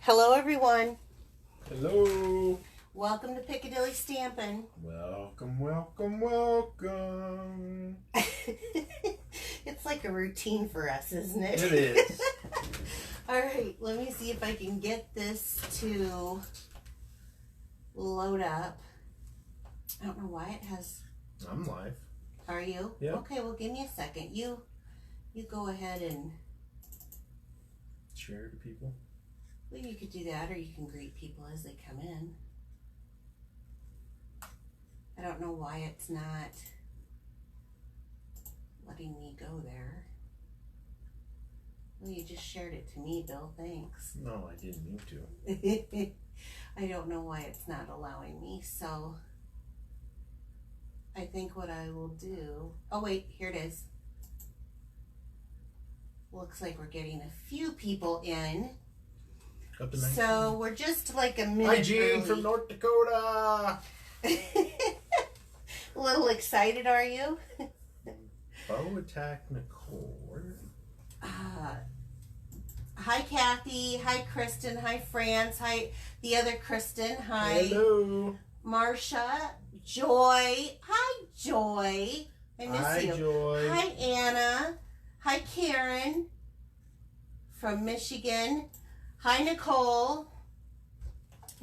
Hello, everyone. Hello. Welcome to Piccadilly Stampin'. Welcome, welcome, welcome. It's like a routine for us, isn't it? It is. All right, let me see if I can get this to load up. I don't know why it has... I'm live. Are you? Yeah. Okay, well, give me a second. You go ahead and... Share to people. Well, you could do that, or you can greet people as they come in. I don't know why it's not letting me go there. Well, you just shared it to me, Bill. Thanks. No, I didn't mean to. I don't know why it's not allowing me, so I think what I will do... Oh, wait, here it is. Looks like we're getting a few people in. So we're just like a minute Hi, Gene early. from North Dakota. A little excited, are you? Bow Attack Nicole. Hi, Kathy. Hi, Kristen. Hi, France. Hi, the other Kristen. Hi. Hello. Marcia. Joy. Hi, Joy. I miss Hi, you. Joy. Hi, Anna. Hi, Karen from Michigan. Hi, Nicole.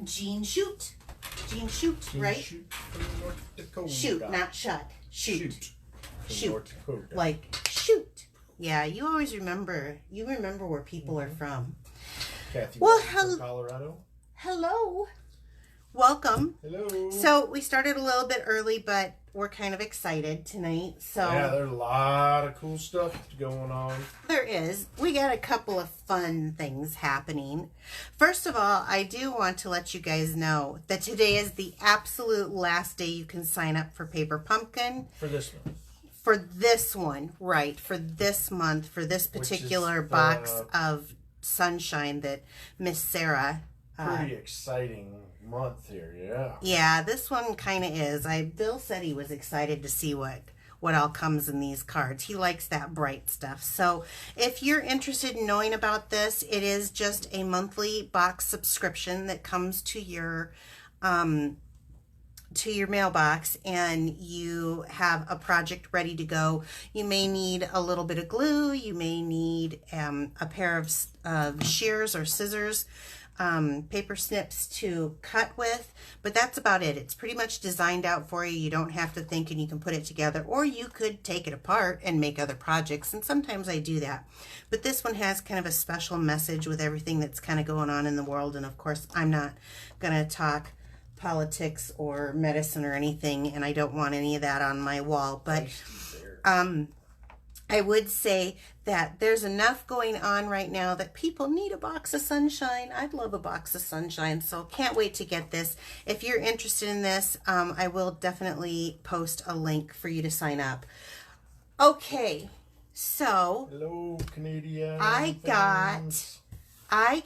Jean Shoot. Jean Shoot, right? Shoot from North Dakota. Shoot, not shut. Shoot. From North Dakota. Like shoot. Yeah, you always remember. You remember where people are from. Kathy Well, from Colorado. Hello. Welcome. Hello. So we started a little bit early, but we're kind of excited tonight. So yeah, there's a lot of cool stuff going on. there is. We got a couple of fun things happening. First of all, I do want to let you guys know that today is the absolute last day you can sign up for Paper Pumpkin. For this one. For this one, right, for this month, for this particular box of sunshine that Miss Sarah... Pretty exciting month here, yeah. Yeah, this one kind of is. Bill said he was excited to see what all comes in these cards. He likes that bright stuff. So if you're interested in knowing about this, it is just a monthly box subscription that comes to your mailbox, and you have a project ready to go. You may need a little bit of glue. You may need a pair of shears or scissors, paper snips to cut with, but that's about it. It's pretty much designed out for you. You don't have to think, and you can put it together, or you could take it apart and make other projects, and sometimes I do that. But this one has kind of a special message with everything that's kind of going on in the world, and of course I'm not gonna talk politics or medicine or anything, and I don't want any of that on my wall, but I would say that there's enough going on right now that people need a box of sunshine. I'd love a box of sunshine, so can't wait to get this. If you're interested in this, I will definitely post a link for you to sign up. Okay, so hello, Canadian I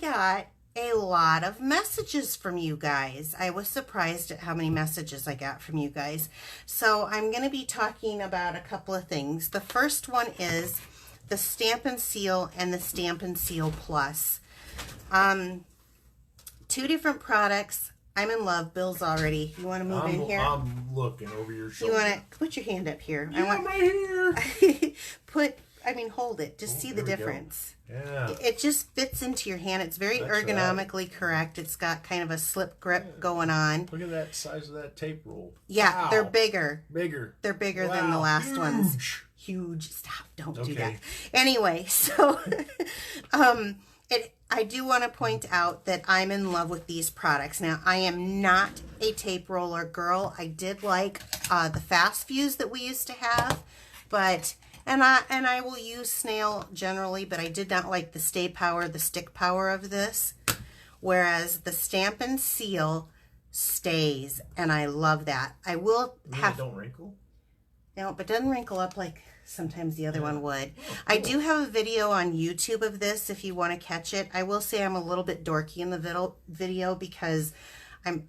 got a lot of messages from you guys. I was surprised at how many messages I got from you guys. So I'm going to be talking about a couple of things. The first one is the Stampin' Seal and the Stampin' Seal Plus. Two different products. I'm in love. Bill's already. You want to move in here? I'm looking over your shoulder. You want to put your hand up here? Yeah, I want my hair. Hold it. Just see the difference. Yeah. It just fits into your hand. It's very ergonomically correct. It's got kind of a slip grip going on. Look at that size of that tape roll. Yeah, wow. They're bigger. Bigger. They're bigger than the last ones. Huge. Stop. Don't do that. Anyway, so I do want to point out that I'm in love with these products. Now, I am not a tape roller girl. I did like the fast fuse that we used to have, but... And I will use snail generally, but I did not like the stick power of this. Whereas the Stampin' Seal stays, and I love that. I will have... It don't wrinkle? No, but doesn't wrinkle up like sometimes the other one would. Oh, cool. I do have a video on YouTube of this if you want to catch it. I will say I'm a little bit dorky in the video because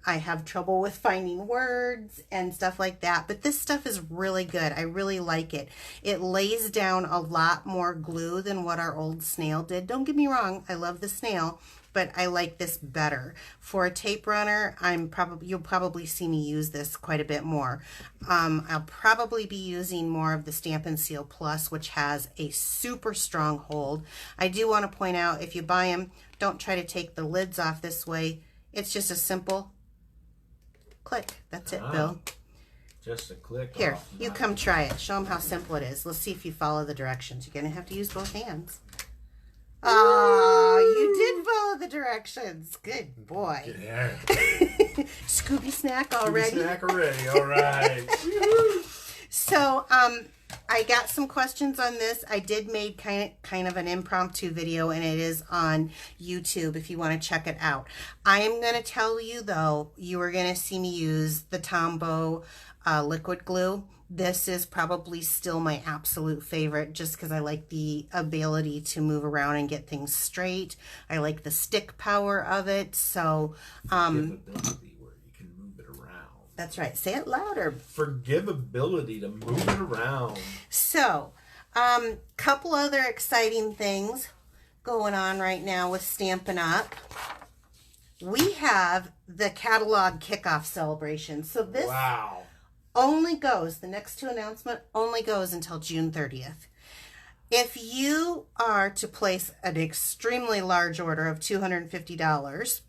I have trouble with finding words and stuff like that, but this stuff is really good. I really like it. It lays down a lot more glue than what our old snail did. Don't get me wrong, I love the snail, but I like this better. For a tape runner, you'll probably see me use this quite a bit more. I'll probably be using more of the Stampin' Seal Plus, which has a super strong hold. I do want to point out, if you buy them, don't try to take the lids off this way. It's just a simple click. That's it, Bill. Just a click. Here, you come try it. Show them how simple it is. Let's see if you follow the directions. You're going to have to use both hands. Oh, you did follow the directions. Good boy. Yeah. Scooby snack already? Scooby snack already. All right. So, I got some questions on this. I did make kind of an impromptu video, and it is on YouTube if you want to check it out. I am going to tell you, though, you are going to see me use the Tombow liquid glue. This is probably still my absolute favorite, just because I like the ability to move around and get things straight. I like the stick power of it. So, forgivability where you can move it around. That's right. Say it louder. Forgivability to move it around. So, couple other exciting things going on right now with Stampin' Up. We have the catalog kickoff celebration. So this only goes, the next two announcement only goes until June 30th. If you are to place an extremely large order of $250,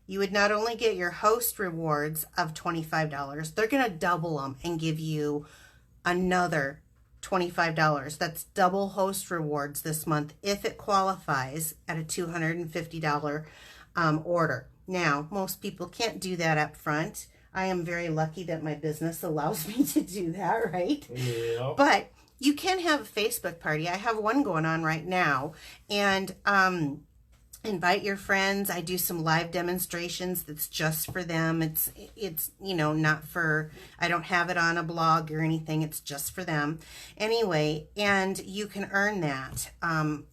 you would not only get your host rewards of $25, they're going to double them and give you another $25. That's double host rewards this month if it qualifies at a $250 order. Now, most people can't do that up front. I am very lucky that my business allows me to do that, right? Yeah. But you can have a Facebook party. I have one going on right now, and invite your friends. I do some live demonstrations that's just for them. It's you know, not for, I don't have it on a blog or anything. It's just for them. Anyway, and you can earn that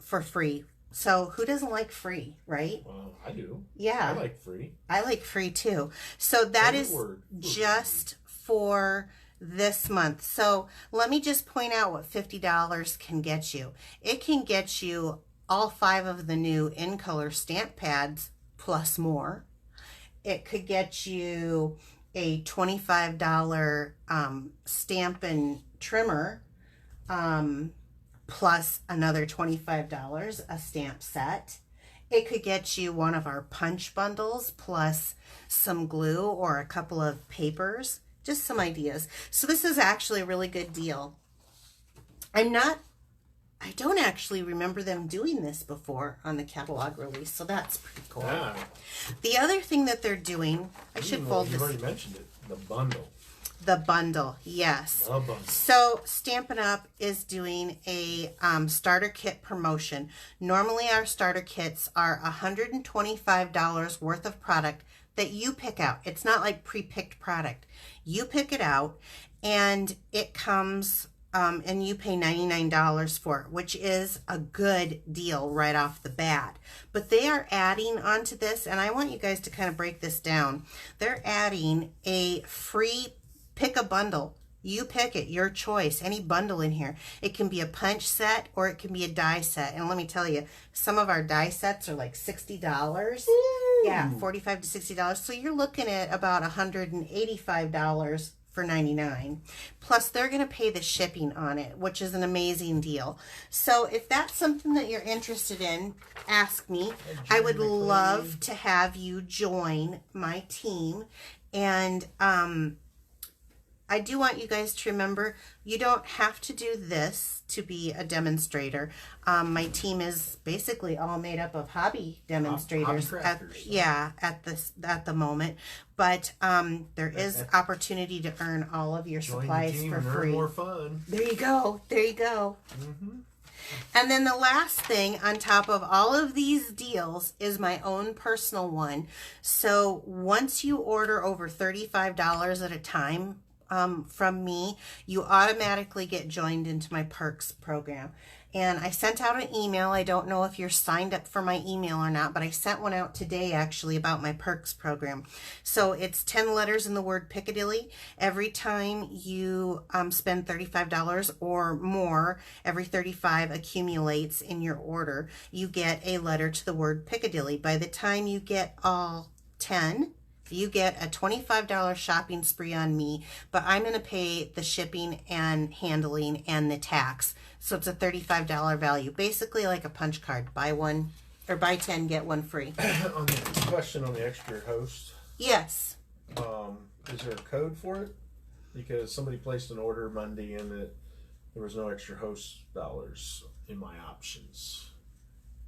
for free. So who doesn't like free, right? Well, I do. Yeah. I like free. I like free too. So that is just for this month. So let me just point out what $50 can get you. It can get you all 5 of the new in color stamp pads plus more. It could get you a $25 Stampin' trimmer plus another $25 a stamp set. It could get you one of our punch bundles plus some glue or a couple of papers. Just some ideas. So this is actually a really good deal. I don't actually remember them doing this before on the catalog release, so that's pretty cool. Yeah. The other thing that they're doing, I should fold this. You already mentioned it, the bundle. The bundle, yes. The bundle. So Stampin' Up! Is doing a starter kit promotion. Normally our starter kits are $125 worth of product that you pick out. It's not like pre-picked product. You pick it out, and it comes, and you pay $99 for it, which is a good deal right off the bat. But they are adding onto this, and I want you guys to kind of break this down. They're adding a free pick a bundle. You pick it, your choice, any bundle in here. It can be a punch set or it can be a die set. And let me tell you, some of our die sets are like $60. Ooh. Yeah, $45 to $60. So you're looking at about $185 for $99. Plus they're going to pay the shipping on it, which is an amazing deal. So if that's something that you're interested in, ask me. I would love to have you join my team. And I do want you guys to remember, you don't have to do this to be a demonstrator. My team is basically all made up of hobby demonstrators. At the moment. But there is opportunity to earn all of your supplies for free. Earn more fun. There you go. There you go. Mm-hmm. And then the last thing on top of all of these deals is my own personal one. So once you order over $35 at a time, from me, you automatically get joined into my perks program. And I sent out an email. I don't know if you're signed up for my email or not, but I sent one out today actually about my perks program. So it's 10 letters in the word Piccadilly. Every time you spend $35 or more, every 35 accumulates in your order, you get a letter to the word Piccadilly. By the time you get all 10, you get a $25 shopping spree on me, but I'm going to pay the shipping and handling and the tax. So it's a $35 value, basically like a punch card. Buy one or buy 10, get one free. On the question on the extra host, Yes. is there a code for it? Because somebody placed an order Monday and there was no extra host dollars in my options.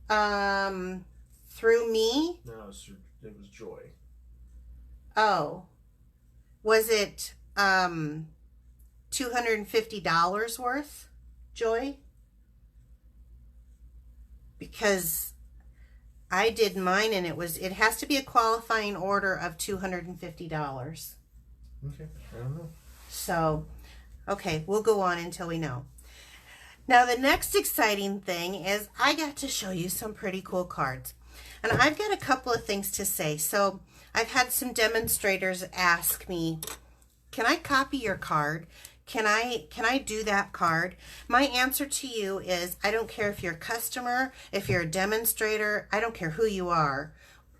Through me? No, it was Joy. Oh. Was it $250 worth, Joy? Because I did mine and it has to be a qualifying order of $250. Okay, I don't know. So, okay, we'll go on until we know. Now, the next exciting thing is I got to show you some pretty cool cards. And I've got a couple of things to say. So, I've had some demonstrators ask me, can I copy your card? Can I do that card? My answer to you is, I don't care if you're a customer, if you're a demonstrator, I don't care who you are.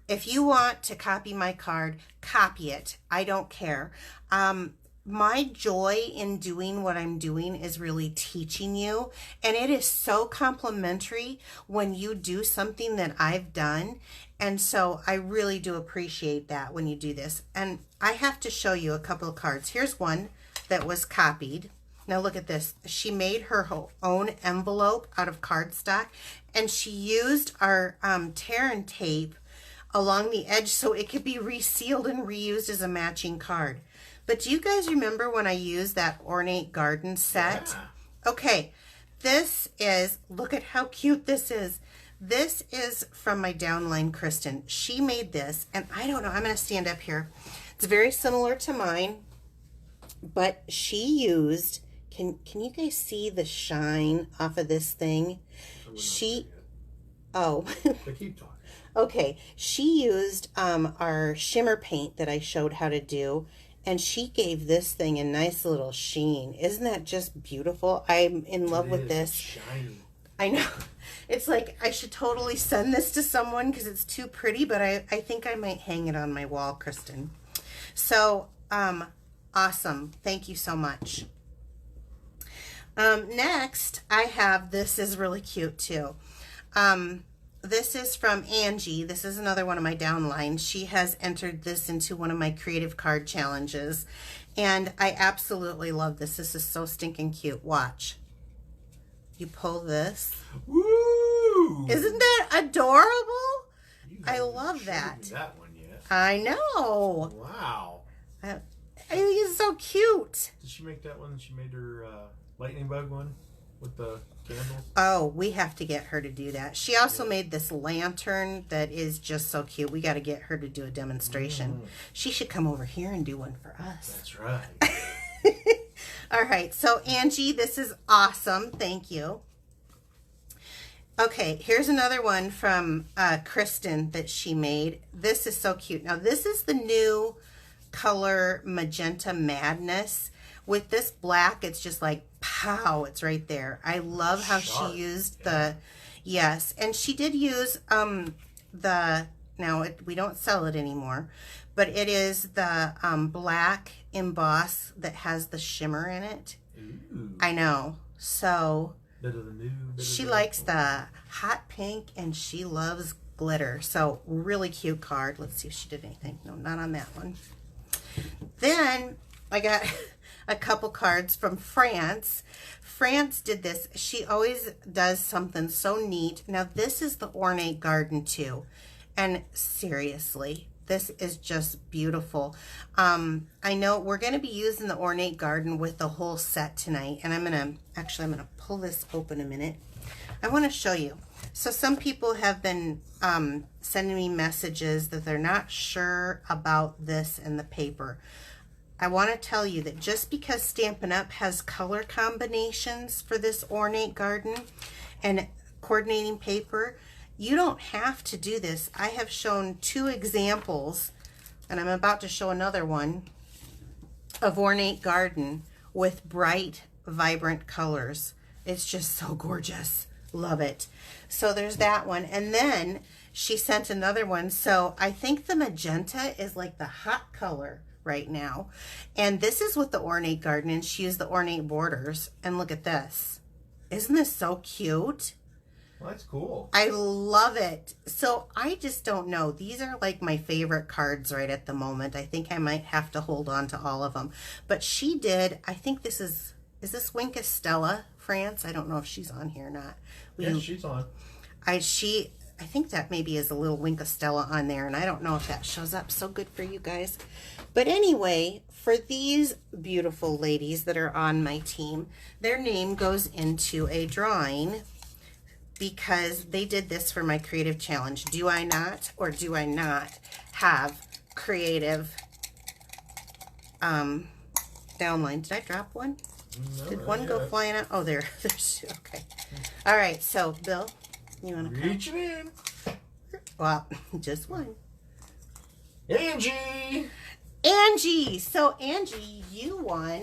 If you want to copy my card, copy it. I don't care. My joy in doing what I'm doing is really teaching you. And it is so complimentary when you do something that I've done. And so I really do appreciate that when you do this. And I have to show you a couple of cards. Here's one that was copied. Now look at this. She made her own envelope out of cardstock. And she used our tear and tape along the edge so it could be resealed and reused as a matching card. But do you guys remember when I used that Ornate garden set? Yeah. Okay, this is, look at how cute this is. This is from my downline, Kristen. She made this, and I don't know, I'm going to stand up here. It's very similar to mine, but she used, can you guys see the shine off of this thing? But keep talking. Okay, she used our shimmer paint that I showed how to do, and she gave this thing a nice little sheen. Isn't that just beautiful? I'm in love with this. Shiny. I know. It's like I should totally send this to someone because it's too pretty, but I think I might hang it on my wall, Kristen. So, awesome. Thank you so much. Next, I have, this is really cute too. This is from Angie. This is another one of my downlines. She has entered this into one of my creative card challenges. And I absolutely love this. This is so stinking cute. Watch. You pull this. Woo! Isn't that adorable? I love that. That one yet? I know. Wow. I think it's so cute. Did she make that one? She made her lightning bug one with the candles? Oh, we have to get her to do that. She also made this lantern that is just so cute. We got to get her to do a demonstration. She should come over here and do one for us. That's right. All right, so Angie, this is awesome. Thank you. Okay, here's another one from Kristen that she made. This is so cute. Now, this is the new color Magenta Madness. With this black, it's just like, pow, it's right there. I love how she used the, yes, and she did use we don't sell it anymore, but it is the black emboss that has the shimmer in it. Ooh. I know. So Bit of the new, she likes the hot pink and she loves glitter. So really cute card. Let's see if she did anything. No, not on that one. Then I got a couple cards from France. France did this. She always does something so neat. Now this is the Ornate garden too. And seriously, this is just beautiful. I know we're going to be using the Ornate garden with the whole set tonight. And I'm going to pull this open a minute. I want to show you. So some people have been sending me messages that they're not sure about this and the paper. I want to tell you that just because Stampin' Up! Has color combinations for this Ornate garden, and coordinating paper, you don't have to do this. I have shown 2 examples, and I'm about to show another one, of Ornate Garden with bright, vibrant colors. It's just so gorgeous. Love it. So there's that one. And then she sent another one. So I think the magenta is like the hot color right now. And this is with the Ornate Garden, and she used the Ornate borders. And look at this. Isn't this so cute? Well, that's cool. I love it. So I just don't know. These are like my favorite cards right at the moment. I think I might have to hold on to all of them. But she did, I think this is this Winkestella France? I don't know if she's on here or not. Yeah, she's on. I think that maybe is a little Winkestella on there, and I don't know if that shows up. So good for you guys. But anyway, for these beautiful ladies that are on my team, their name goes into a drawing because they did this for my creative challenge. Do I not, or do I not have creative downline? Did I drop one? No, Did one go flying out? Oh, there's 2. Okay. All right. So, Bill, you want to come? Reach it in. Well, just one. Angie. Angie. So, Angie, you won.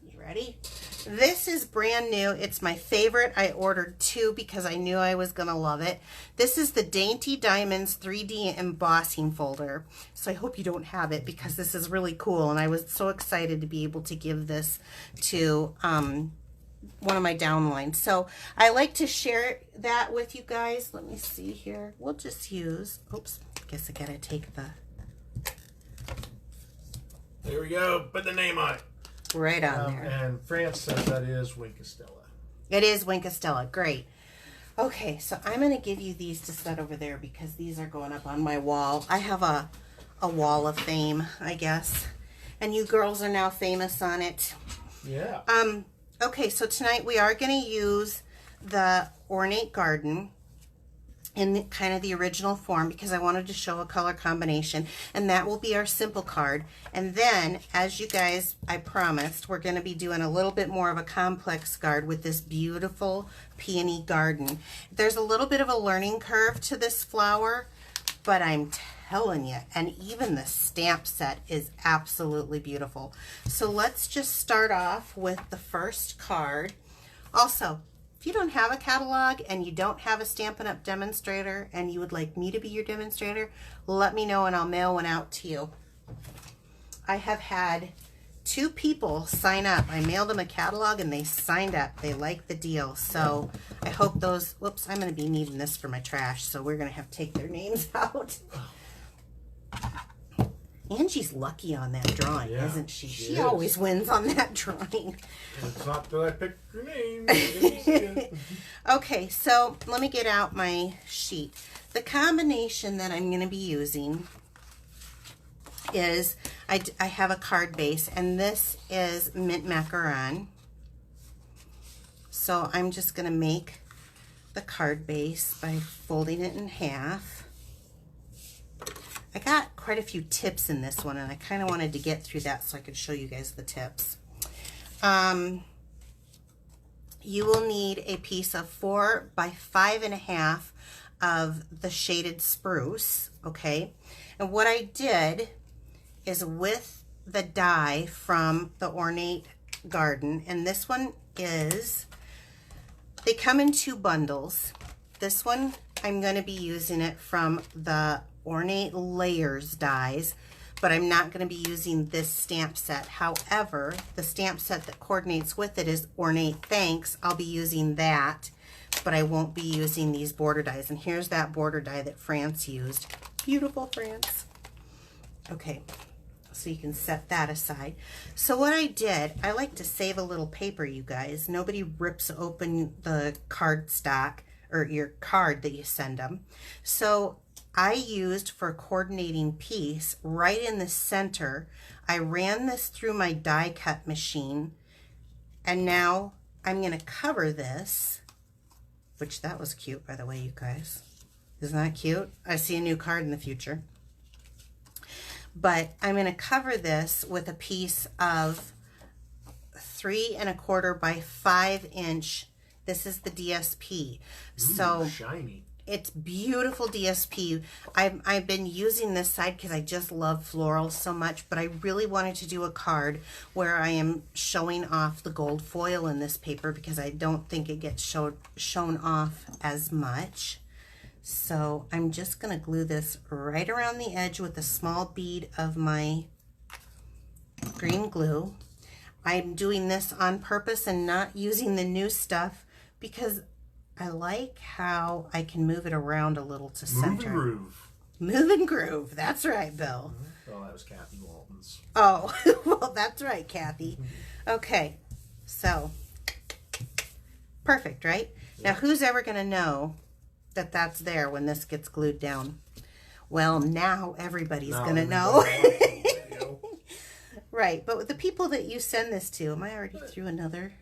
You ready? This is brand new. It's my favorite. I ordered 2 because I knew I was going to love it. This is the Dainty Diamonds 3D embossing folder. So I hope you don't have it because this is really cool. And I was so excited to be able to give this to one of my downlines. So I like to share that with you guys. Let me see here. We'll just use, oops, I guess I got to take the. There we go. Put the name on it. Right on there. And France says that is Winkestella. It is Winkestella. Great. Okay, so I'm going to give you these to set over there because these are going up on my wall. I have a wall of fame, I guess. And you girls are now famous on it. Yeah. Okay, so tonight we are going to use the Ornate Garden in kind of the original form because I wanted to show a color combination, and that will be our simple card. And then, as you guys, I promised, we're going to be doing a little bit more of a complex card with this beautiful peony garden. There's a little bit of a learning curve to this flower, but I'm telling you, and even the stamp set is absolutely beautiful. So let's just start off with the first card. Also, if you don't have a catalog and you don't have a Stampin' Up! Demonstrator and you would like me to be your demonstrator, let me know and I'll mail one out to you. I have had 2 people sign up. I mailed them a catalog and they signed up. They like the deal. So I hope those, whoops, I'm going to be needing this for my trash, so we're going to have to take their names out. Angie's lucky on that drawing, isn't she? She always wins on that drawing. It's not that I picked your name. Okay, so let me get out my sheet. The combination that I'm going to be using is, I have a card base, and this is mint macaron. So I'm just going to make the card base by folding it in half. I got quite a few tips in this one, and I kind of wanted to get through that so I could show you guys the tips. You will need a piece of 4 by 5.5 of the shaded spruce, okay? And what I did is with the die from the Ornate Garden, and this one is, they come in 2 bundles. This one, I'm going to be using it from the Ornate Layers dies, but I'm not going to be using this stamp set. However, the stamp set that coordinates with it is Ornate Thanks. I'll be using that, but I won't be using these border dies. And here's that border die that France used. Beautiful, France. Okay, so you can set that aside. So what I did, I like to save a little paper, you guys. Nobody rips open the card stock or your card that you send them. So I used for a coordinating piece right in the center. I ran this through my die cut machine, and now I'm going to cover this, which that was cute, by the way, you guys. Isn't that cute? I see a new card in the future. But I'm going to cover this with a piece of 3 1/4 by 5 inch This is the DSP. Ooh, so shiny. it's beautiful DSP. I've been using this side because I just love florals so much, but I really wanted to do a card where I am showing off the gold foil in this paper because I don't think it gets shown off as much. So I'm just going to glue this right around the edge with a small bead of my green glue. I'm doing this on purpose and not using the new stuff because I like how I can move it around a little to center. Move and groove. Move and groove. That's right, Bill. Oh, that was Kathy Walton's. Oh, well, that's right, Kathy. Okay, so perfect, right? Yeah. Now, who's ever going to know that that's there when this gets glued down? Well, now everybody's going to know. Right, but with the people that you send this to, am I already through another?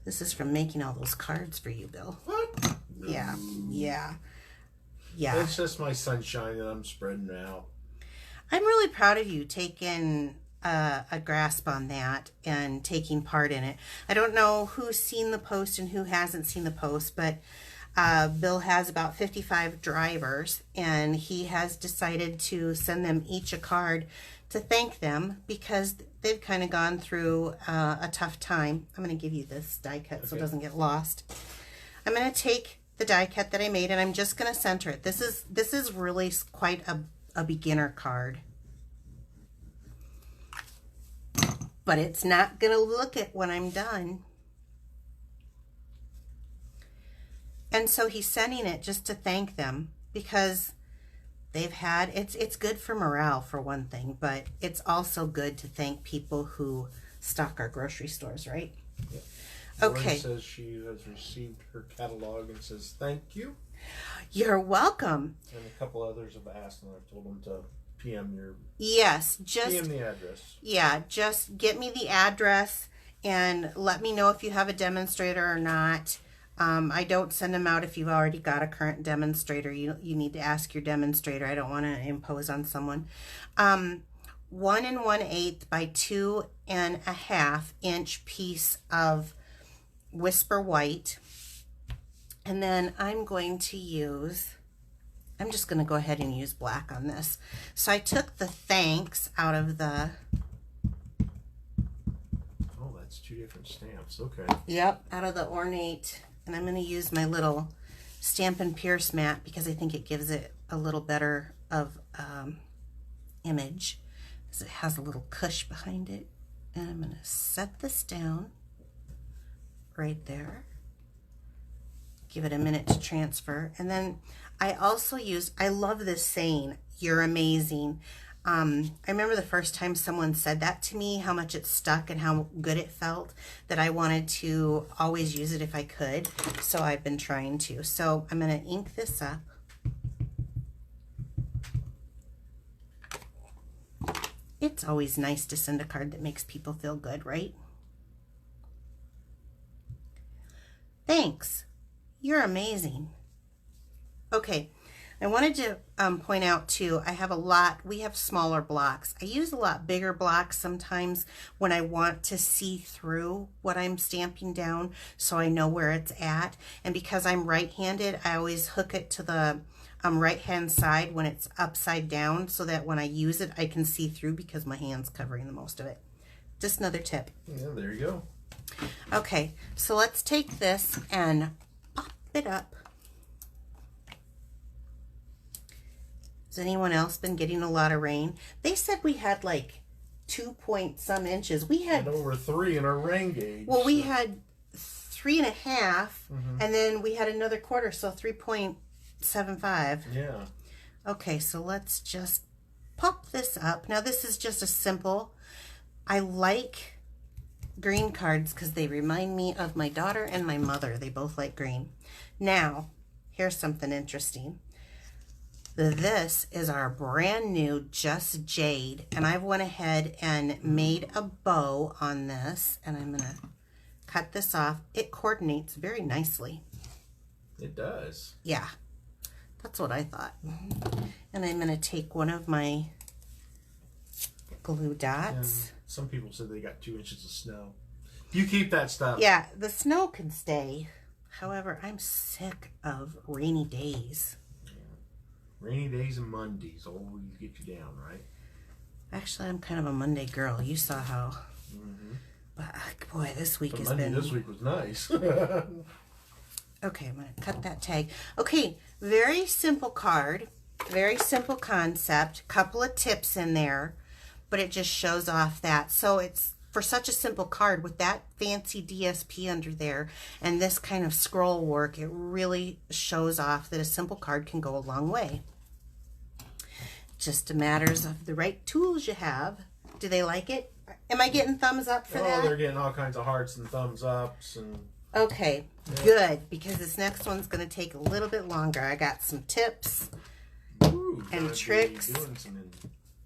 This is from making all those cards for you, Bill. What? Yeah. It's just my sunshine that I'm spreading out. I'm really proud of you taking a grasp on that and taking part in it. I don't know who's seen the post and who hasn't seen the post, but Bill has about 55 drivers, and he has decided to send them each a card to thank them because they've kind of gone through a tough time. I'm going to give you this die cut so it doesn't get lost. I'm going to take the die cut that I made and I'm just going to center it. This is really quite a beginner card. But it's not going to look it when I'm done. And so he's sending it just to thank them because they've had, it's good for morale for one thing, but it's also good to thank people who stock our grocery stores, right? Yeah. Okay. Lauren says she has received her catalog and says thank you. You're welcome. And a couple others have asked, and I've told them to PM PM the address. Yeah, just get me the address and let me know if you have a demonstrator or not. I don't send them out if you've already got a current demonstrator. You need to ask your demonstrator. I don't want to impose on someone. 1 1/8 by 2 1/2 inch piece of Whisper White. And then I'm just going to go ahead and use black on this. So I took the thanks out of the... Oh, that's 2 different stamps. Okay. Yep, out of the Ornate. And I'm going to use my little Stampin' Pierce mat because I think it gives it a little better of image, because it has a little cush behind it. And I'm going to set this down right there. Give it a minute to transfer. And then I also I love this saying, "You're amazing." I remember the first time someone said that to me, how much it stuck and how good it felt, that I wanted to always use it if I could. So I've been trying to. So I'm going to ink this up. It's always nice to send a card that makes people feel good, right? Thanks. You're amazing. Okay. I wanted to point out too, we have smaller blocks. I use a lot bigger blocks sometimes when I want to see through what I'm stamping down so I know where it's at. And because I'm right-handed, I always hook it to the right-hand side when it's upside down so that when I use it, I can see through because my hand's covering the most of it. Just another tip. Yeah, there you go. Okay, so let's take this and pop it up. Has anyone else been getting a lot of rain? They said we had like 2-point-some inches. We had over 3 in our rain gauge. Well, we had 3.5, and then we had another quarter, so 3.75. Yeah. Okay, so let's just pop this up. Now this is just a simple. I like green cards because they remind me of my daughter and my mother. They both like green. Now, here's something interesting. This is our brand new Just Jade, and I went ahead and made a bow on this, and I'm going to cut this off. It coordinates very nicely. It does. Yeah, that's what I thought. And I'm going to take one of my glue dots. And some people said they got 2 inches of snow. You keep that stuff. Yeah, the snow can stay. However, I'm sick of rainy days. Rainy days and Mondays always get you down, right? Actually, I'm kind of a Monday girl. You saw how. Mm-hmm. But boy, this week has Monday been. this week was nice. Okay, I'm going to cut that tag. Okay, very simple card. Very simple concept. Couple of tips in there. But it just shows off that. So it's for such a simple card with that fancy DSP under there and this kind of scroll work, it really shows off that a simple card can go a long way. Just a matters of the right tools you have. Do they like it? Am I getting thumbs up for that? Oh, they're getting all kinds of hearts and thumbs ups and. Okay, good, because this next one's going to take a little bit longer. I got some tips and tricks,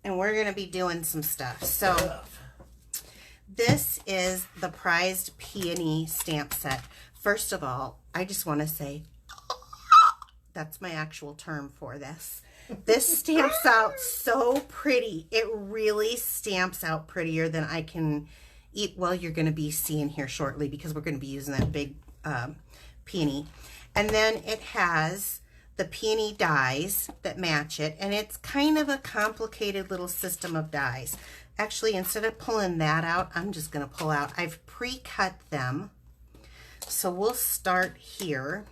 and we're going to be doing some stuff. So this is the prized peony stamp set. First of all, I just want to say, that's my actual term for this. This stamps out so pretty. It really stamps out prettier than I can eat. Well, you're going to be seeing here shortly because we're going to be using that big peony. And then it has the peony dies that match it. And it's kind of a complicated little system of dies. Actually, instead of pulling that out, I'm just going to pull out. I've pre-cut them. So we'll start here.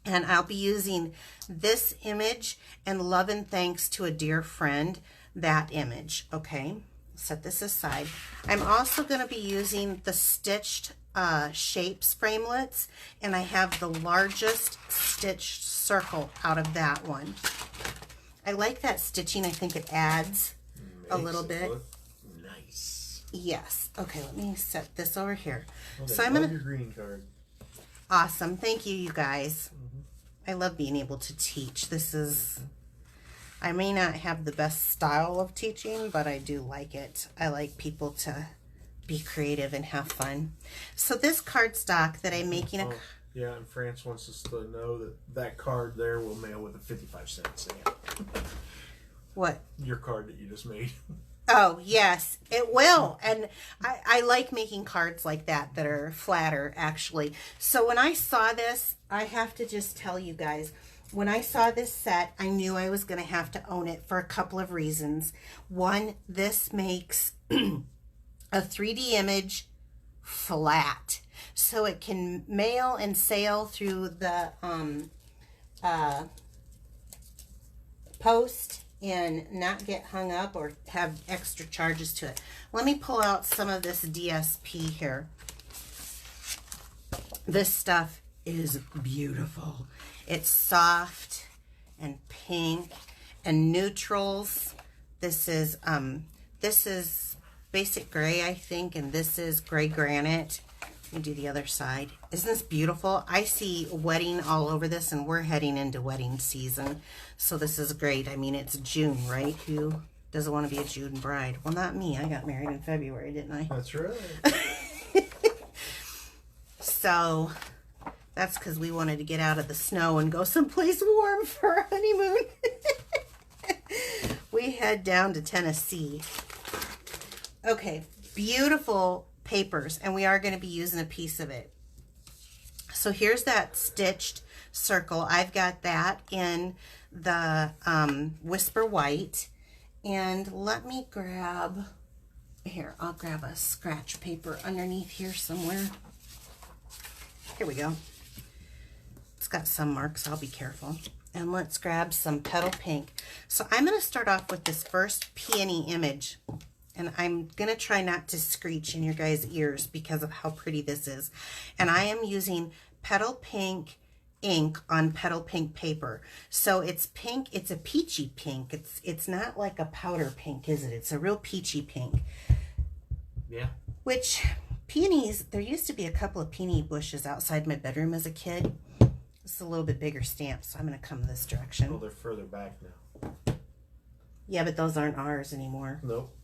And I'll be using this image and Love and Thanks to a Dear Friend, that image, okay? Set this aside. I'm also going to be using the stitched shapes framelits, and I have the largest stitched circle out of that one. I like that stitching. I think it adds a little bit. Nice. Yes. Okay, let me set this over here. Well, so I'm going to... your green card. Awesome. Thank you, you guys. I love being able to teach. This is, I may not have the best style of teaching, but I do like it. I like people to be creative and have fun. So this cardstock that I'm making yeah, and France wants us to know that that card there will mail with a 55-cent stamp. What? Your card that you just made. Oh, yes, it will. And I like making cards like that are flatter, actually. So when I saw this, I have to just tell you guys, when I saw this set, I knew I was going to have to own it for a couple of reasons. One, this makes a 3D image flat. So it can mail and sail through the post and not get hung up or have extra charges to it. Let me pull out some of this DSP here. This stuff is beautiful. It's soft and pink and neutrals. This is basic gray, I think, and this is gray granite. Let me do the other side. Isn't this beautiful? I see wedding all over this, and we're heading into wedding season. So this is great. I mean, it's June, right? Who doesn't want to be a June bride? Well, not me. I got married in February, didn't I? That's right. So that's because we wanted to get out of the snow and go someplace warm for our honeymoon. We head down to Tennessee. Okay, beautiful papers, and we are going to be using a piece of it. So here's that stitched circle. I've got that in the Whisper White, and let me grab here. I'll grab a scratch paper underneath here somewhere. Here we go. It's got some marks. I'll be careful. And let's grab some Petal Pink. So I'm going to start off with this first peony image. And I'm going to try not to screech in your guys' ears because of how pretty this is. And I am using Petal Pink ink on Petal Pink paper. So it's pink. It's a peachy pink. It's not like a powder pink, is it? It's a real peachy pink. Yeah. Which, peonies, there used to be a couple of peony bushes outside my bedroom as a kid. This is a little bit bigger stamp, so I'm going to come this direction. Oh, they're further back now. Yeah, but those aren't ours anymore. Nope.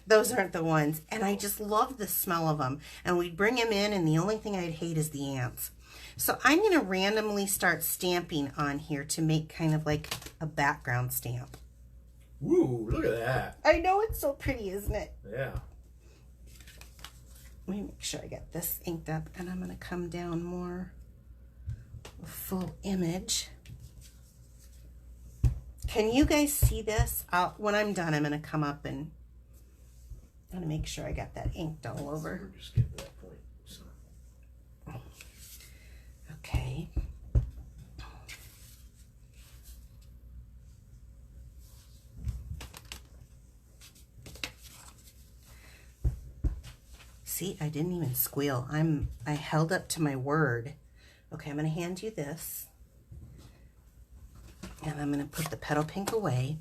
Those aren't the ones. And I just love the smell of them. And we'd bring them in, and the only thing I'd hate is the ants. So I'm going to randomly start stamping on here to make kind of like a background stamp. Ooh, look at that. I know, it's so pretty, isn't it? Yeah. let me make sure I get this inked up, and I'm going to come down more full image. Can you guys see this? When I'm done, I'm going to come up and I'm going to make sure I got that inked all over. We're just getting to that point. So. Okay. See, I didn't even squeal. I held up to my word. Okay, I'm going to hand you this. And I'm going to put the petal pink away.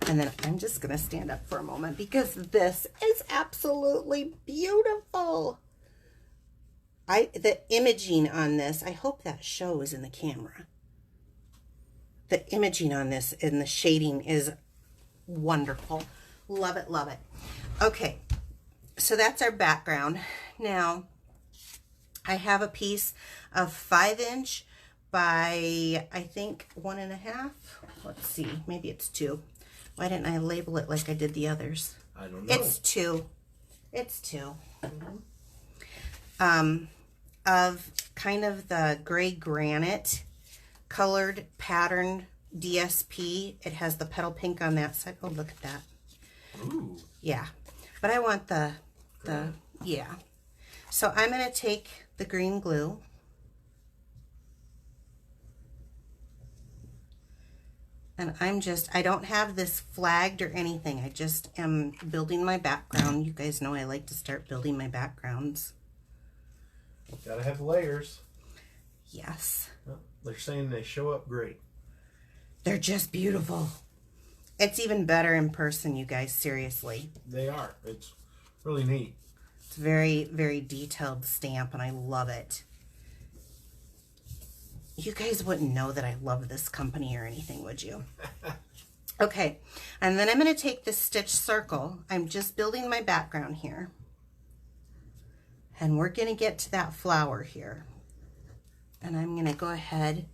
And then I'm just going to stand up for a moment because this is absolutely beautiful. The imaging on this, I hope that shows in the camera. The imaging on this and the shading is wonderful. Love it, love it. Okay, so that's our background. Now, I have a piece of 5" by, I think, 1.5. Let's see, maybe it's 2. Why didn't I label it like I did the others? I don't know. It's 2. It's 2. Of kind of the gray granite colored patterned DSP. It has the petal pink on that side. Oh, look at that. Ooh. Yeah. But I want yeah. So I'm going to take the green glue. And I don't have this flagged or anything. I just am building my background. You guys know I like to start building my backgrounds. Gotta have layers. Yes. Well, they're saying they show up great. They're just beautiful. It's even better in person, you guys, seriously. They are. It's really neat. It's a very, very detailed stamp, and I love it. You guys wouldn't know that I love this company or anything, would you? Okay, and then I'm going to take this stitch circle. I'm just building my background here. And we're going to get to that flower here. And I'm going to go ahead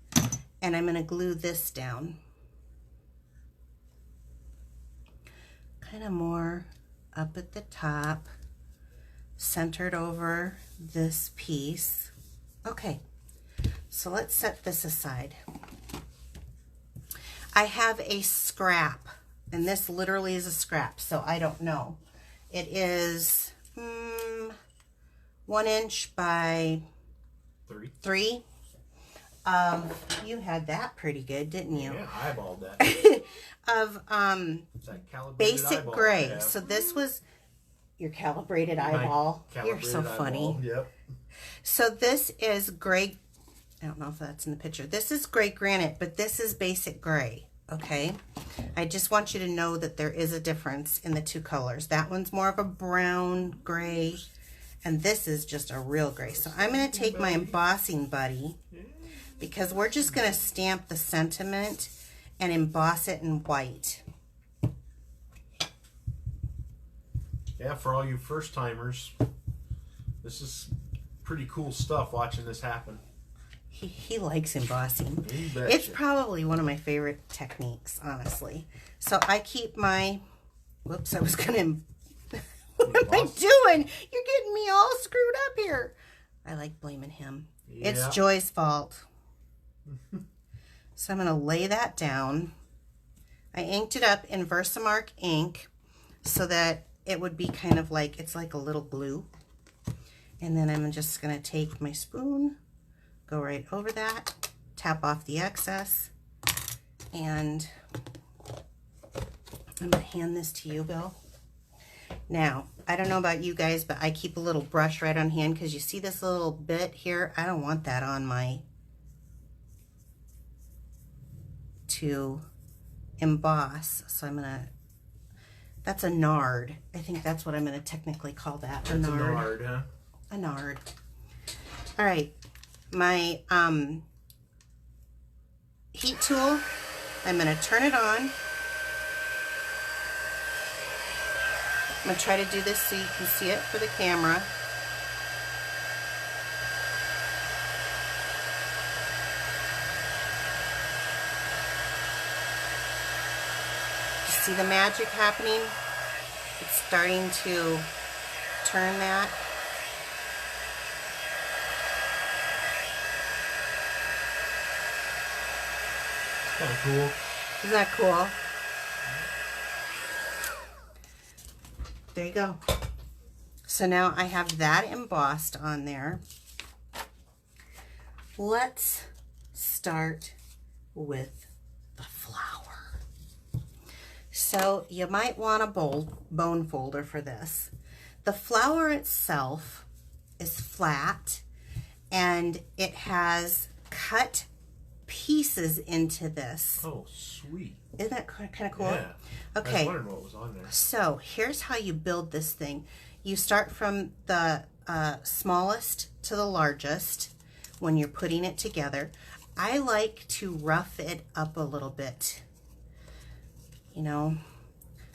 and I'm going to glue this down. Kind of more up at the top, centered over this piece. Okay. So let's set this aside. I have a scrap, and this literally is a scrap, so I don't know. It is 1" by 3. You had that pretty good, didn't you? Yeah, I eyeballed that. Of that basic gray. So this was your calibrated eyeball. You're so funny. Yep. So this is gray. I don't know if that's in the picture. This is gray granite, but this is basic gray, okay? I just want you to know that there is a difference in the two colors. That one's more of a brown gray, and this is just a real gray. So I'm going to take my embossing buddy, because we're just going to stamp the sentiment and emboss it in white. Yeah, for all you first timers, this is pretty cool stuff watching this happen. He likes embossing. It's probably one of my favorite techniques, honestly. So I keep my, whoops, I was going to, what am I doing? You're getting me all screwed up here. I like blaming him. Yeah. It's Joy's fault. So I'm going to lay that down. I inked it up in Versamark ink so that it would be kind of like, it's like a little glue. And then I'm just going to take my spoon, go right over that, tap off the excess, and I'm going to hand this to you, Bill. Now, I don't know about you guys, but I keep a little brush right on hand because you see this little bit here? I don't want that on my, to emboss. So I'm going to, that's a nard. I think that's what I'm going to technically call that. That's a nard, huh? A nard. All right. My heat tool, I'm going to turn it on. I'm going to try to do this so you can see it for the camera. See the magic happening? It's starting to turn that. Kind of cool. Isn't that cool? There you go. So now I have that embossed on there. Let's start with the flower. So you might want a bone folder for this. The flower itself is flat and it has cut pieces into this. Oh, sweet. Isn't that kind of cool? Yeah. Okay. I was wondering what was on there. So here's how you build this thing. You start from the smallest to the largest when you're putting it together. I like to rough it up a little bit, you know,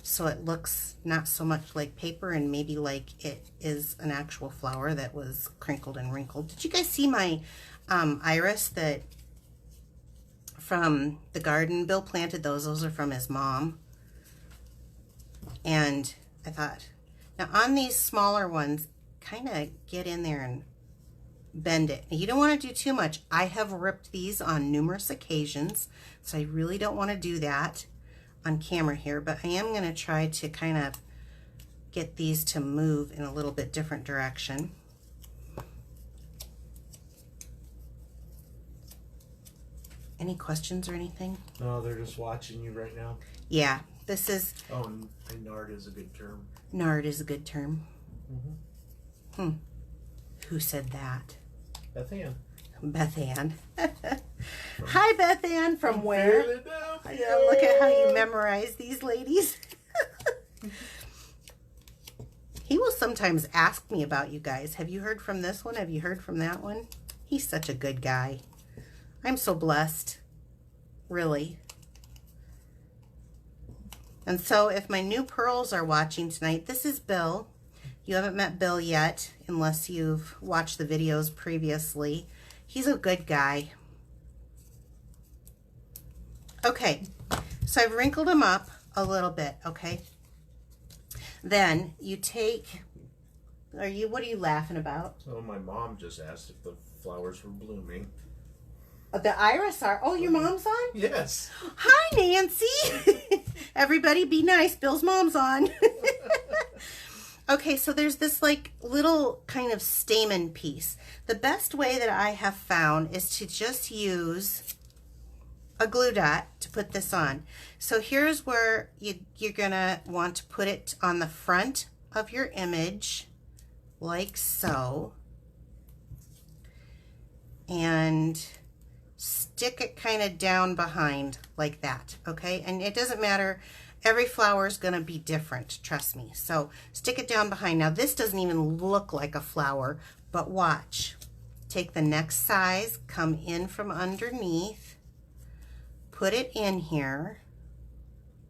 so it looks not so much like paper and maybe like it is an actual flower that was crinkled and wrinkled. Did you guys see my iris that from the garden? Bill planted those. Those are from his mom. And I thought, now on these smaller ones, kind of get in there and bend it. You don't want to do too much. I have ripped these on numerous occasions, so I really don't want to do that on camera here, but I am going to try to kind of get these to move in a little bit different direction. Any questions or anything? No, they're just watching you right now. Yeah, this is... Oh, and nard is a good term. Nard is a good term. Mm-hmm. Who said that? Beth Ann. Beth Ann. Hi, Beth Ann. From where? Philadelphia. Yeah, look at how you memorize these ladies. He will sometimes ask me about you guys. Have you heard from this one? Have you heard from that one? He's such a good guy. I'm so blessed. Really. And so if my new pearls are watching tonight, this is Bill. You haven't met Bill yet, unless you've watched the videos previously. He's a good guy. Okay, so I've wrinkled him up a little bit, okay? Then you take, what are you laughing about? Oh, my mom just asked if the flowers were blooming. The iris are, oh, your mom's on? Yes. Hi, Nancy. Everybody be nice, Bill's mom's on. Okay, so there's this like little kind of stamen piece. The best way that I have found is to just use a glue dot to put this on. So here's where you're gonna want to put it on the front of your image, like so. And stick it kind of down behind like that, okay? And it doesn't matter. Every flower is going to be different, trust me. So stick it down behind. Now this doesn't even look like a flower, but watch. Take the next size, come in from underneath, put it in here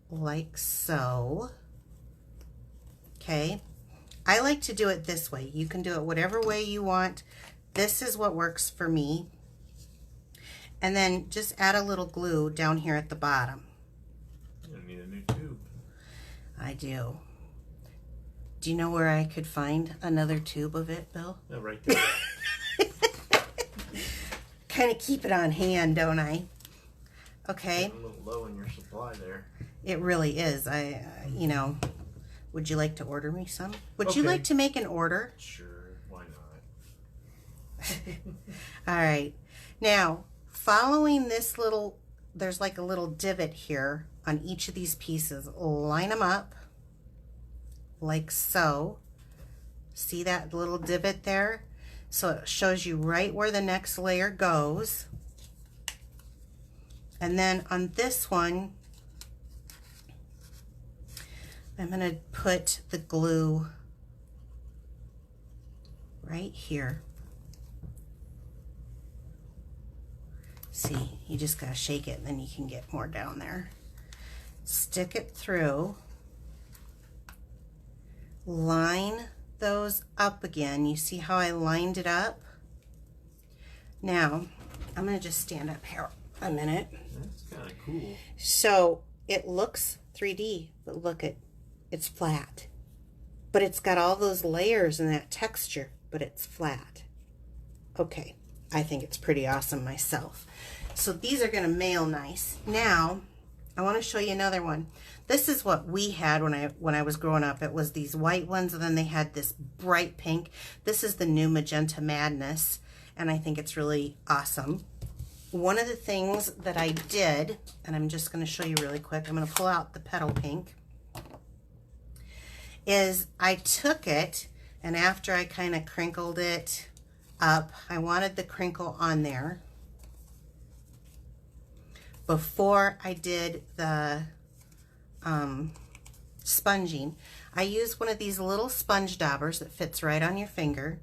like so. Okay. I like to do it this way. You can do it whatever way you want. This is what works for me. And then just add a little glue down here at the bottom. I need a new tube. I do. Do you know where I could find another tube of it, Bill? Yeah, right there. Kind of keep it on hand, don't I? Okay. Getting a little low in your supply there. It really is. You know, would you like to order me some? Would you Okay. like to make an order? Sure, why not? All right. Now, following this little, there's like a little divot here on each of these pieces. Line them up like so. See that little divot there? So it shows you right where the next layer goes. And then on this one, I'm going to put the glue right here. See, you just gotta shake it and then you can get more down there. Stick it through. Line those up again. You see how I lined it up? Now, I'm gonna just stand up here a minute. That's kind of cool. So it looks 3D, but look at, it's flat. But it's got all those layers and that texture, but it's flat. Okay, I think it's pretty awesome myself. So these are going to mail nice. Now, I want to show you another one. This is what we had when I was growing up. It was these white ones, and then they had this bright pink. This is the new Magenta Madness, and I think it's really awesome. One of the things that I did, and I'm just going to show you really quick, I'm going to pull out the petal pink, is I took it, and after I kind of crinkled it up, I wanted the crinkle on there before I did the sponging. I used one of these little sponge daubers that fits right on your finger,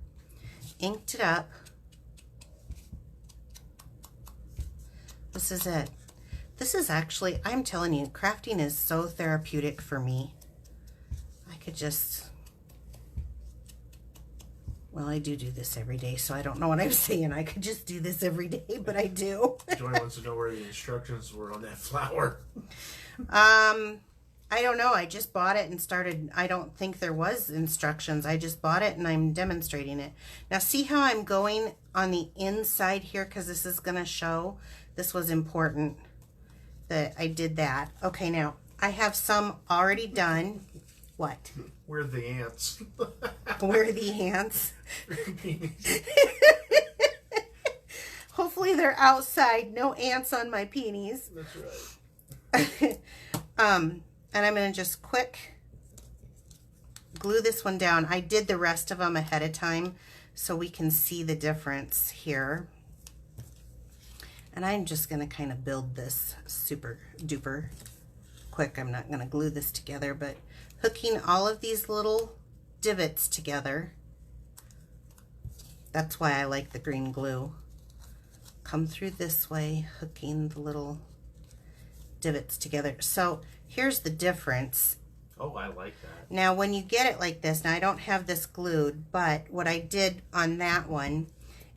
inked it up. This is it. This is actually, I'm telling you, crafting is so therapeutic for me. I could just, well, I do this every day, so I don't know what I'm saying. I could just do this every day, but I do. Joy wants to know where the instructions were on that flower. I don't know. I just bought it and started. I don't think there was instructions. I just bought it and I'm demonstrating it. Now see how I'm going on the inside here, because this is going to show. This was important that I did that. Okay, now I have some already done. What? Where are the ants? Where are the ants? Hopefully they're outside. No ants on my peonies. That's right. And I'm going to just quick glue this one down. I did the rest of them ahead of time so we can see the difference here. And I'm just going to kind of build this super duper quick. I'm not going to glue this together, but hooking all of these little divots together. That's why I like the green glue. Come through this way, hooking the little divots together. So here's the difference. Oh, I like that. Now when you get it like this, now I don't have this glued, but what I did on that one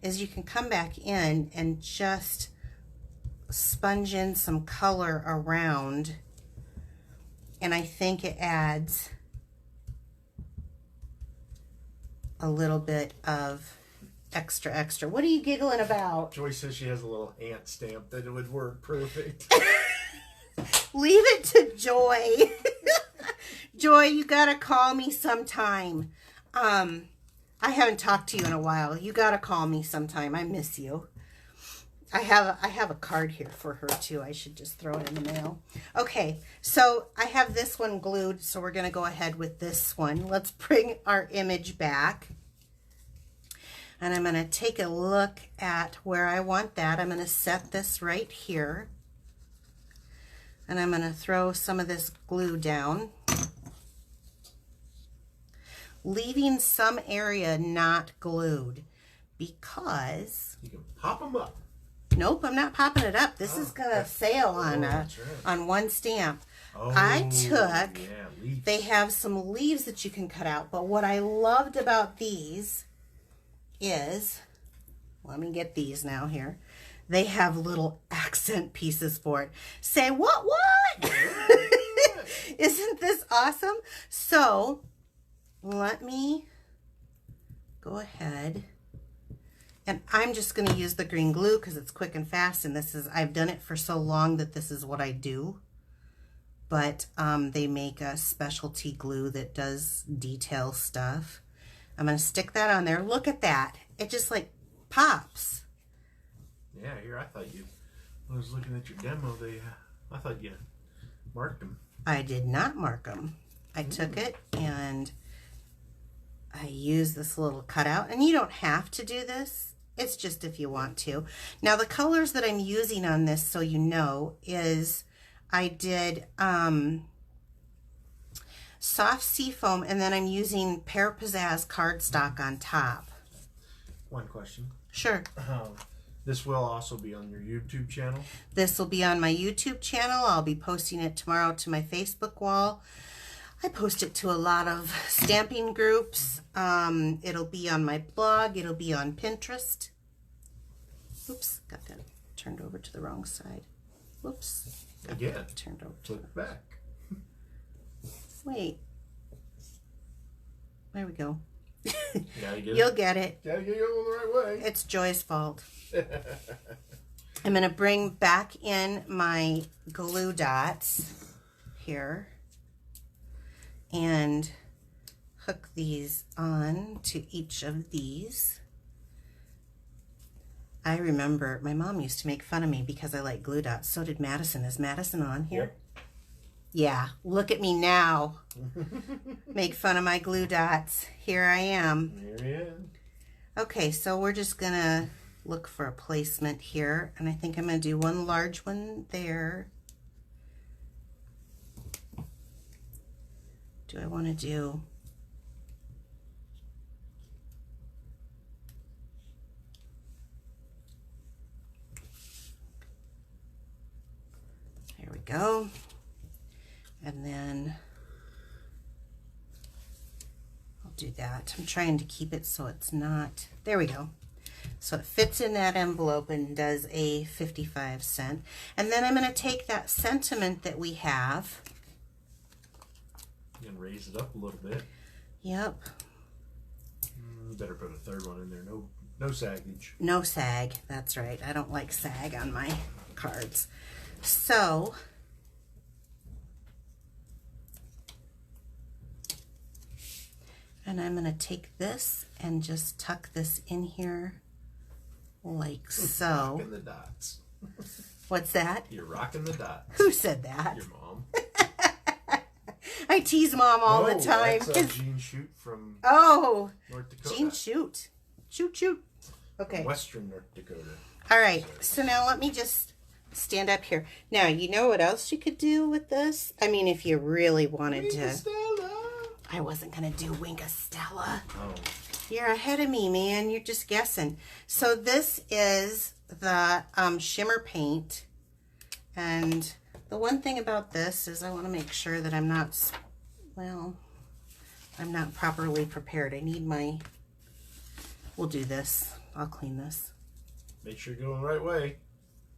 is you can come back in and just sponge in some color around, and I think it adds a little bit of extra. What are you giggling about? Joy says she has a little ant stamp that it would work perfect. Leave it to Joy. Joy, you gotta call me sometime. I haven't talked to you in a while. You gotta call me sometime. I miss you. I have a card here for her too. I should just throw it in the mail. Okay, so I have this one glued, so we're gonna go ahead with this one. Let's bring our image back. And I'm gonna take a look at where I want that. I'm gonna set this right here. And I'm going to throw some of this glue down, leaving some area not glued because... You can pop them up. Nope, I'm not popping it up. This is going to sail on on one stamp. Oh, I took, leaves. They have some leaves that you can cut out, but what I loved about these is, let me get these now here. They have little accent pieces for it. Say, what? Isn't this awesome? So, let me go ahead. And I'm just going to use the green glue because it's quick and fast. And this is, I've done it for so long that this is what I do. But they make a specialty glue that does detail stuff. I'm going to stick that on there. Look at that. It just like pops. Yeah, here I thought you. I was looking at your demo. I thought you marked them. I did not mark them. I took it and I used this little cutout. And you don't have to do this. It's just if you want to. Now the colors that I'm using on this, so you know, is I did soft seafoam, and then I'm using Pear Pizzazz cardstock on top. One question. Sure. This will also be on your YouTube channel? This will be on my YouTube channel. I'll be posting it tomorrow to my Facebook wall. I post it to a lot of stamping groups. It'll be on my blog. It'll be on Pinterest. Oops, got that turned over to the wrong side. Whoops. Again. Turned over. Flip back. Wait. There we go. Gotta get You'll get it. Gotta get it on the right way. It's Joy's fault. I'm going to bring back in my glue dots here and hook these on to each of these. I remember my mom used to make fun of me because I like glue dots. So did Madison. Is Madison on here? Yep. Yeah, look at me now. Make fun of my glue dots. Here I am. There he is. Okay, so we're just going to look for a placement here. And I think I'm going to do one large one there. Do I want to do... There we go. And then I'll do that. I'm trying to keep it so it's not, there we go. So it fits in that envelope and does a 55¢. And then I'm going to take that sentiment that we have. And raise it up a little bit. Yep. Better put a third one in there. No saggage. No sag. That's right. I don't like sag on my cards. So and I'm going to take this and just tuck this in here like so. Rocking the dots. What's that? You're rocking the dots. Who said that? Your mom. I tease Mom all the time. That's Jean Shoot from Oh, North Dakota. Jean Shoot. Shoot. Okay. Western North Dakota. All right. So now let me just stand up here. Now, you know what else you could do with this? I mean, if you really wanted to. Stella. I wasn't going to do Wink Stella. Oh. You're ahead of me, man. You're just guessing. So this is the shimmer paint. And the one thing about this is I want to make sure that I'm not, well, I'm not properly prepared. I need my, we'll do this. I'll clean this. Make sure you're going the right way.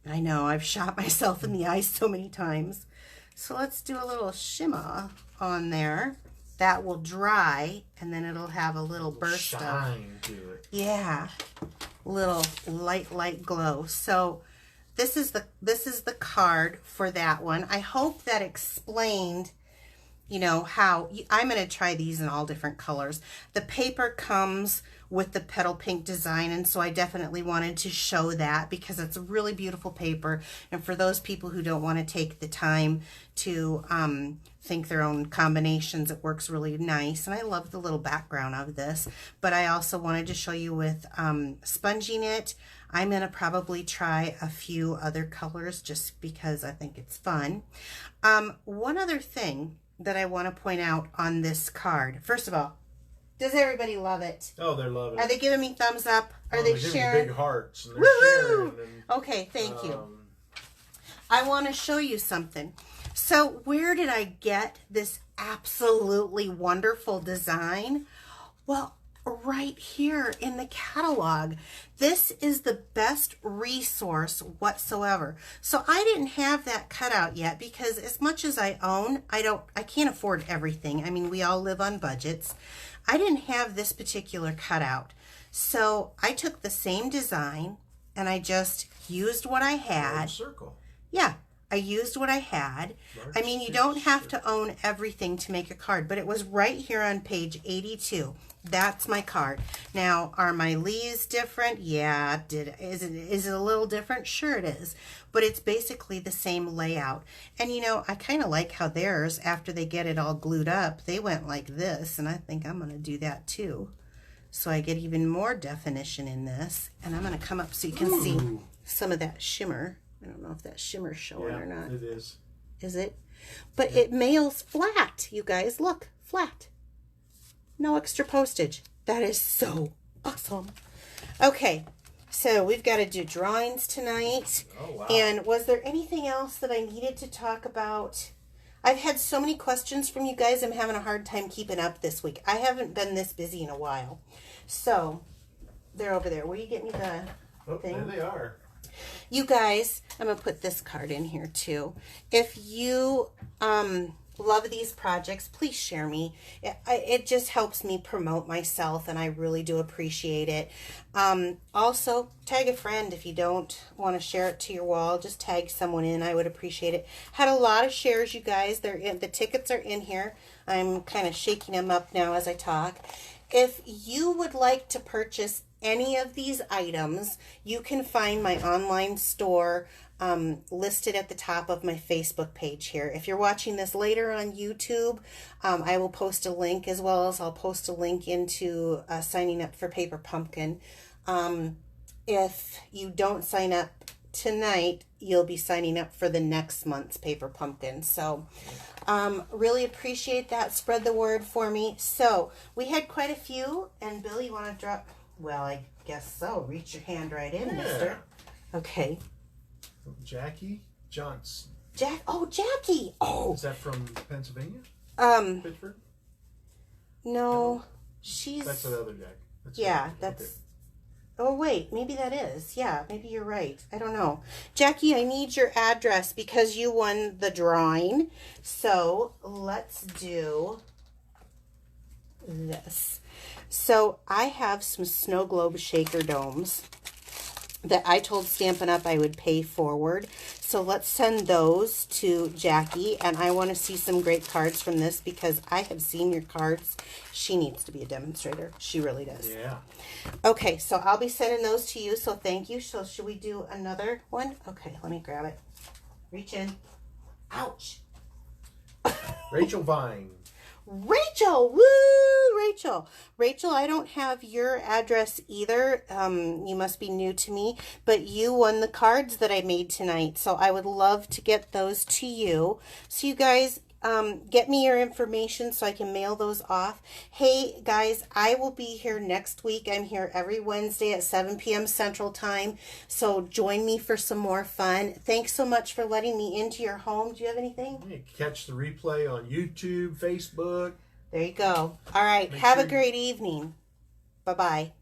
I know, I've shot myself in the eyes so many times. So let's do a little shimmer on there. That will dry, and then it'll have a little burst shine to it. Yeah, little light glow. So this is the card for that one. I hope that explained, you know, how I'm going to try these in all different colors. The paper comes with the petal pink design, and so I definitely wanted to show that because it's a really beautiful paper, and for those people who don't want to take the time to think their own combinations, it works really nice. And I love the little background of this, but I also wanted to show you with sponging it. I'm going to probably try a few other colors just because I think it's fun. One other thing that I want to point out on this card. First of all, does everybody love it? Oh, they're loving it. Are they giving me thumbs up? Are they sharing? Big hearts. And they're Woo-hoo! sharing. And, okay, thank you. I want to show you something. So where did I get this absolutely wonderful design? Well, right here in the catalog. This is the best resource whatsoever. So I didn't have that cut out yet because as much as I own, I can't afford everything. I mean, we all live on budgets. I didn't have this particular cutout. So I took the same design and I just used what I had. large circle. Yeah, I used what I had. I mean, you don't have to own everything to make a card, but it was right here on page 82. That's my card. Now, are my leaves different? Yeah, is it a little different? Sure it is. But it's basically the same layout. And you know, I kind of like how theirs, after they get it all glued up, they went like this, and I think I'm going to do that too. So I get even more definition in this. And I'm going to come up so you can see some of that shimmer. I don't know if that shimmer's showing or not. It is. Is it? But it mails flat, you guys. Look, flat. No extra postage. That is so awesome. Okay, so we've got to do drawings tonight. Oh, wow. And was there anything else that I needed to talk about? I've had so many questions from you guys. I'm having a hard time keeping up this week. I haven't been this busy in a while. So, they're over there. Will you get me the thing? There they are. You guys, I'm going to put this card in here too. If you love these projects. Please share me. It just helps me promote myself, and I really do appreciate it. Also, tag a friend if you don't want to share it to your wall. Just tag someone in. I would appreciate it. Had a lot of shares, you guys. The tickets are in here. I'm kind of shaking them up now as I talk. If you would like to purchase any of these items, you can find my online store listed at the top of my Facebook page here. If you're watching this later on YouTube, I will post a link, as well as I'll post a link into signing up for Paper Pumpkin. If you don't sign up tonight, you'll be signing up for the next month's Paper Pumpkin. So really appreciate that. Spread the word for me. So we had quite a few, and Bill, you want to drop? Well, I guess so. Reach your hand right in, mister. Okay. Jackie Johnson. Jackie. Oh. Is that from Pennsylvania? Pittsburgh? No. She's... That's another Jack. That's... Okay. Oh, wait. Maybe that is. Yeah, maybe you're right. I don't know. Jackie, I need your address because you won the drawing. So, let's do this. So, I have some snow globe shaker domes that I told Stampin' Up! I would pay forward. So let's send those to Jackie. And I want to see some great cards from this because I have seen your cards. She needs to be a demonstrator. She really does. Yeah. Okay, so I'll be sending those to you. So thank you. So should we do another one? Okay, let me grab it. Reach in. Ouch. Rachel Vine. Rachel, woo, Rachel. Rachel, I don't have your address either. You must be new to me, but you won the cards that I made tonight. So I would love to get those to you. So you guys, get me your information so I can mail those off. Hey guys, I will be here next week. I'm here every Wednesday at 7 p.m. Central Time. So join me for some more fun. Thanks so much for letting me into your home. Do you have anything? You can catch the replay on YouTube, Facebook. There you go. All right. Have a great evening. Bye-bye.